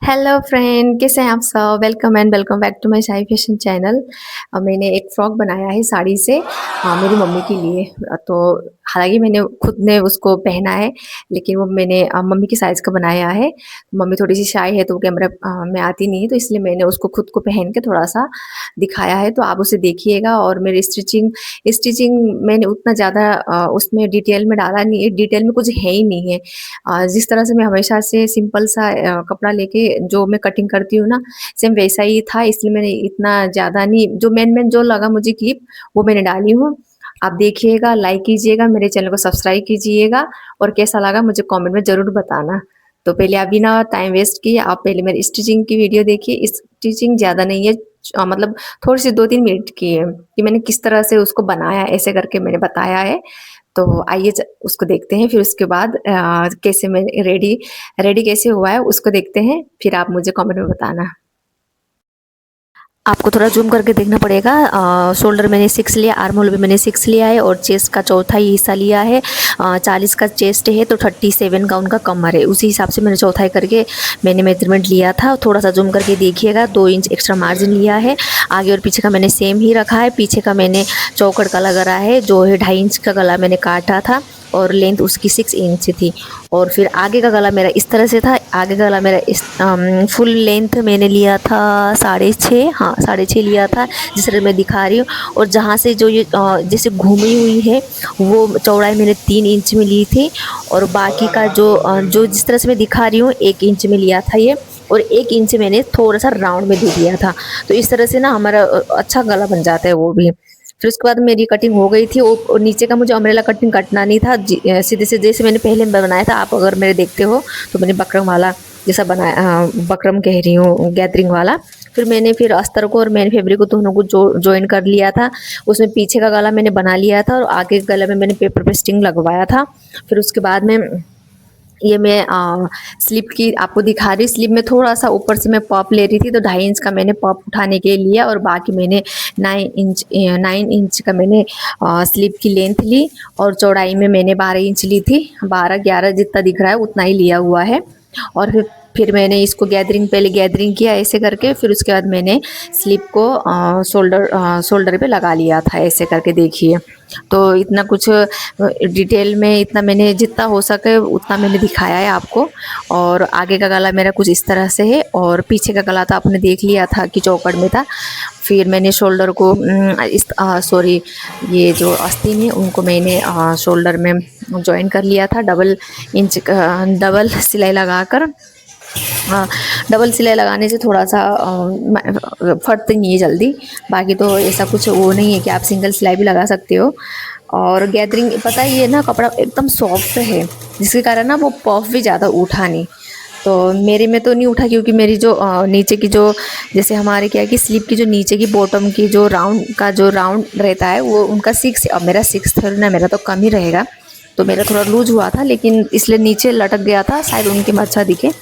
Hello friend, कैसे हैं आप सब। Welcome and welcome back to my Sai fashion channel. मैंने एक फ्रॉक बनाया है साड़ी से, मेरी मम्मी के लिए। तो हालांकि मैंने खुद ने उसको पहना है, लेकिन वो मैंने मम्मी की साइज़ का बनाया है। मम्मी थोड़ी सी शाय है तो वो कैमरा में आती नहीं है, तो इसलिए मैंने उसको खुद को पहन के थोड़ा सा दिखाया है। तो आप उसे देखिएगा। और मेरी स्टिचिंग स्टिचिंग मैंने उतना ज़्यादा उसमें डिटेल में डाला नहीं है, डिटेल में कुछ है ही नहीं है। जिस तरह से मैं हमेशा से सिंपल सा कपड़ा लेके जो मैं कटिंग करती हूँ ना, सेम वैसा ही था। इसलिए मैंने इतना ज़्यादा नहीं, जो मेन जो लगा मुझे क्लिप वो मैंने डाली हूँ। आप देखिएगा, लाइक कीजिएगा, मेरे चैनल को सब्सक्राइब कीजिएगा, और कैसा लगा मुझे कमेंट में ज़रूर बताना। तो पहले आप बिना टाइम वेस्ट किए आप पहले मेरी स्टिचिंग की वीडियो देखिए। स्टिचिंग ज़्यादा नहीं है, मतलब थोड़ी सी 2-3 मिनट की है, कि मैंने किस तरह से उसको बनाया ऐसे करके मैंने बताया है। तो आइए उसको देखते हैं। फिर उसके बाद कैसे मैं रेडी रेडी कैसे हुआ है उसको देखते हैं, फिर आप मुझे कमेंट में बताना। आपको थोड़ा जूम करके देखना पड़ेगा। शोल्डर मैंने 6 लिया, आर्म होल भी मैंने 6 लिया है, और चेस्ट का चौथा ही हिस्सा लिया है। 40 का चेस्ट है तो 37 का उनका कमर है, उसी हिसाब से मैंने चौथाई करके मैंने मेजरमेंट लिया था। थोड़ा सा जूम करके देखिएगा, 2 इंच एक्स्ट्रा मार्जिन लिया है। आगे और पीछे का मैंने सेम ही रखा है। पीछे का मैंने चौकड़ का लगा रहा है, जो है 2.5 इंच का गला मैंने काटा था, और लेंथ उसकी 6 इंच थी। और फिर आगे का गला मेरा इस तरह से था। आगे का गला मेरा इस फुल लेंथ मैंने लिया था 6.5, हाँ 6.5 लिया था, जिस तरह मैं दिखा रही हूँ। और जहाँ से जो ये जैसे घूमी हुई है वो चौड़ाई मैंने 3 इंच में ली थी। और बाकी का जो जिस तरह से मैं दिखा रही हूँ 1 इंच में लिया था ये, और 1 इंच मैंने थोड़ा सा राउंड में दे दिया था। तो इस तरह से ना हमारा अच्छा गला बन जाता है वो भी। फिर उसके बाद मेरी कटिंग हो गई थी। और नीचे का मुझे अम्ब्रेला कटिंग कटना नहीं था, सीधे से जैसे मैंने पहले बनाया था। आप अगर मेरे देखते हो तो मैंने बकरम वाला जैसा बनाया, बकरम कह रही हूँ, गैदरिंग वाला। फिर अस्तर को और मैंने फैब्रिक को दोनों को जॉइन कर लिया था। उसमें पीछे का गला मैंने बना लिया था, और आगे के गले में मैंने पेपर पे स्टिंग लगवाया था। फिर उसके बाद में ये मैं स्लिप की आपको दिखा रही। स्लिप में थोड़ा सा ऊपर से मैं पॉप ले रही थी, तो 2.5 इंच का मैंने पॉप उठाने के लिए लिया, और बाकी मैंने 9 इंच का मैंने स्लिप की लेंथ ली। और चौड़ाई में मैंने 12 इंच ली थी, 12-11 जितना दिख रहा है उतना ही लिया हुआ है। और फिर मैंने इसको पहले गैदरिंग किया ऐसे करके। फिर उसके बाद मैंने स्लिप को शोल्डर पे लगा लिया था ऐसे करके, देखिए। तो इतना कुछ डिटेल में, इतना मैंने जितना हो सके उतना मैंने दिखाया है आपको। और आगे का गला मेरा कुछ इस तरह से है, और पीछे का गला तो आपने देख लिया था कि चौकड़ में था। फिर मैंने शोल्डर को सॉरी, ये जो आस्तीन है उनको मैंने शोल्डर में जॉइन कर लिया था, डबल सिलाई लगाकर। डबल सिलाई लगाने से थोड़ा सा फटती नहीं है जल्दी। बाकी तो ऐसा कुछ वो नहीं है कि आप सिंगल सिलाई भी लगा सकते हो। और गैदरिंग, पता है ये ना कपड़ा एकदम सॉफ्ट है, जिसके कारण ना वो पफ भी ज़्यादा उठा नहीं। तो मेरे में तो नहीं उठा, क्योंकि मेरी जो नीचे की जो, जैसे हमारे क्या है कि स्लीप की जो नीचे की बॉटम की जो राउंड रहता है वो उनका 6 है, और मेरा 6 है ना, मेरा तो कम ही रहेगा। तो मेरा थोड़ा लूज हुआ था, लेकिन इसलिए नीचे लटक गया था, शायद उनके में अच्छा दिखे।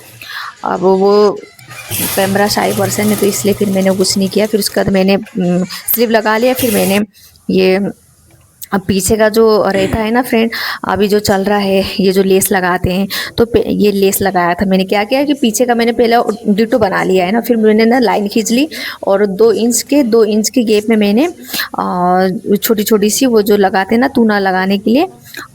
अब वो कैमरा शाई पर्सन है तो इसलिए फिर मैंने कुछ नहीं किया। फिर उसके बाद मैंने स्लीव लगा लिया। फिर मैंने ये, अब पीछे का जो रहता है ना फ्रेंड, अभी जो चल रहा है ये जो लेस लगाते हैं, तो ये लेस लगाया था मैंने। क्या किया कि पीछे का मैंने पहले डिटो बना लिया है ना, फिर मैंने ना लाइन खींच ली, और 2 इंच के गैप में मैंने छोटी छोटी सी वो जो लगाते हैं ना तूना लगाने के लिए,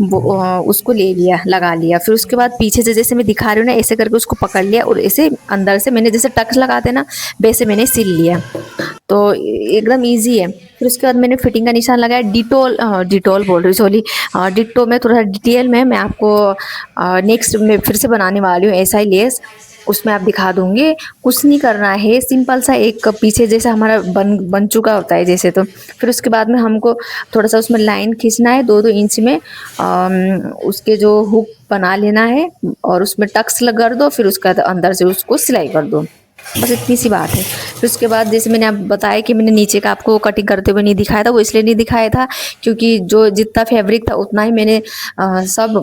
वो उसको ले लिया, लगा लिया। फिर उसके बाद पीछे से जैसे मैं दिखा रही हूँ ना ऐसे करके उसको पकड़ लिया, और ऐसे अंदर से मैंने जैसे टक्स लगाते हैं ना वैसे मैंने सिल लिया। तो एकदम इजी है। फिर उसके बाद मैंने फिटिंग का निशान लगाया। डिटोल बोल रही, सॉरी, डिटो में थोड़ा सा डिटेल में मैं आपको नेक्स्ट में फिर से बनाने वाली हूँ ऐसा ही लेस, उसमें आप दिखा दूंगी। कुछ नहीं करना है, सिंपल सा एक पीछे जैसा हमारा बन चुका होता है जैसे। तो फिर उसके बाद में हमको थोड़ा सा उसमें लाइन खींचना है 2-2 इंच में, उसके जो हुक बना लेना है, और उसमें टक्स कर दो। फिर उसके बाद अंदर से उसको सिलाई कर दो, बस इतनी सी बात है। फिर उसके बाद जैसे मैंने आप बताया कि मैंने नीचे का आपको कटिंग करते हुए नहीं दिखाया था, वो इसलिए नहीं दिखाया था क्योंकि जो जितना फैब्रिक था उतना ही मैंने सब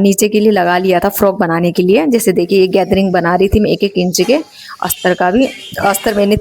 नीचे के लिए लगा लिया था फ्रॉक बनाने के लिए। जैसे देखिए ये गैदरिंग बना रही थी मैं 1-1 इंच के अस्तर का भी। अस्तर मैंने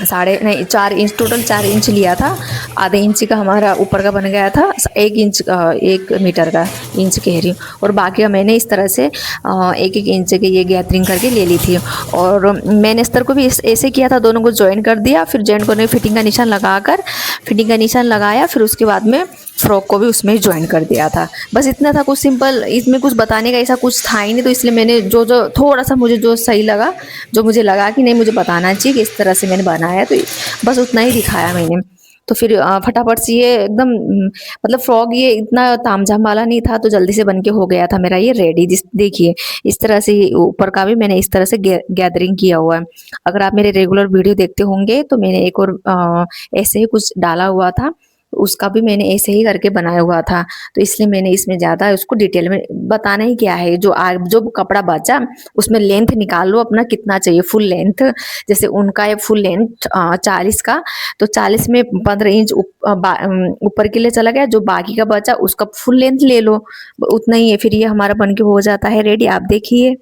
साढ़े नहीं 4 इंच, टोटल 4 इंच लिया था। आधे इंच का हमारा ऊपर का बन गया था, 1 इंच 1 मीटर का, इंच कह रही हूँ। और बाकी का मैंने इस तरह से 1-1 इंच की ये गैदरिंग करके ले ली थी। और मैंने अस्तर को भी ऐसे किया था, दोनों को ज्वाइन कर दिया, फिर जॉइन करने फिटिंग का निशान लगाकर, फिटिंग का निशान लगाया, फिर उसके बाद में फ्रॉक को भी उसमें ज्वाइन कर दिया था। बस इतना था, कुछ सिंपल, इसमें कुछ बताने का ऐसा कुछ था ही नहीं। तो इसलिए मैंने जो जो थोड़ा सा मुझे जो सही लगा, जो मुझे लगा कि नहीं मुझे बताना चाहिए कि इस तरह से मैंने बनाया, तो बस उतना ही दिखाया मैंने। तो फिर फटाफट से ये एकदम मतलब फ्रॉक ये इतना तामझाम वाला नहीं था, तो जल्दी से बन के हो गया था मेरा ये रेडी। जिस देखिए इस तरह से ऊपर का भी मैंने इस तरह से गैदरिंग किया हुआ है। अगर आप मेरे रेगुलर वीडियो देखते होंगे तो मैंने एक और ऐसे ही कुछ डाला हुआ था, उसका भी मैंने ऐसे ही करके बनाया हुआ था। तो इसलिए मैंने इसमें ज़्यादा उसको डिटेल में बताना ही क्या है। जो कपड़ा बचा उसमें लेंथ निकाल लो अपना कितना चाहिए, फुल लेंथ। जैसे उनका है फुल लेंथ 40 का, तो 40 में 15 इंच ऊपर के लिए चला गया, जो बाकी का बचा उसका फुल लेंथ ले लो, उतना ही है। फिर ये हमारा बन के हो जाता है रेडी, आप देखिए।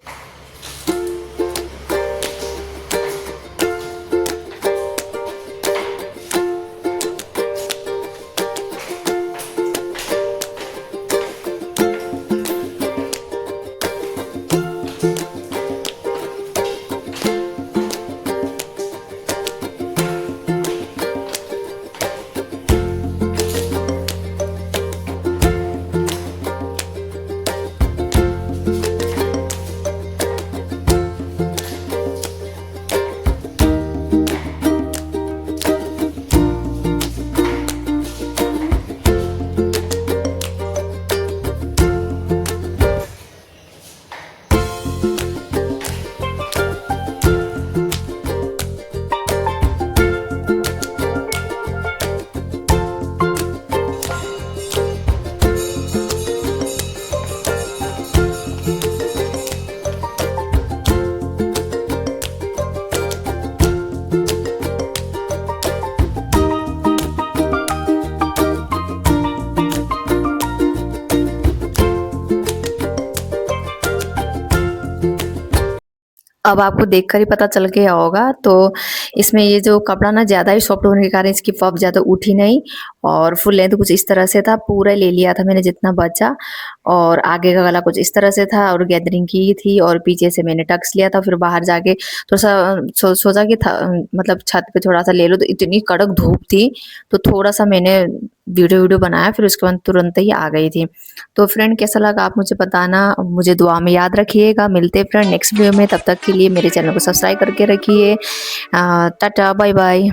अब आपको देखकर ही पता चल गया होगा। तो इसमें ये जो कपड़ा ना ज़्यादा ही सॉफ्ट होने के कारण इसकी पफ ज़्यादा उठी नहीं, और फुल लेंथ कुछ इस तरह से था, पूरा ले लिया था मैंने जितना बचा। और आगे का गला कुछ इस तरह से था, और गैदरिंग की थी, और पीछे से मैंने टक्स लिया था। फिर बाहर जाके थोड़ा सा सोचा कि मतलब छत पे थोड़ा सा ले लो, तो इतनी कड़क धूप थी, तो थोड़ा सा मैंने वीडियो बनाया, फिर उसके बाद तुरंत ही आ गई थी। तो फ्रेंड कैसा लगा आप मुझे बताना, मुझे दुआ में याद रखिएगा। मिलते हैं फ्रेंड नेक्स्ट वीडियो में, तब तक के लिए मेरे चैनल को सब्सक्राइब करके रखिए। Tata bye bye.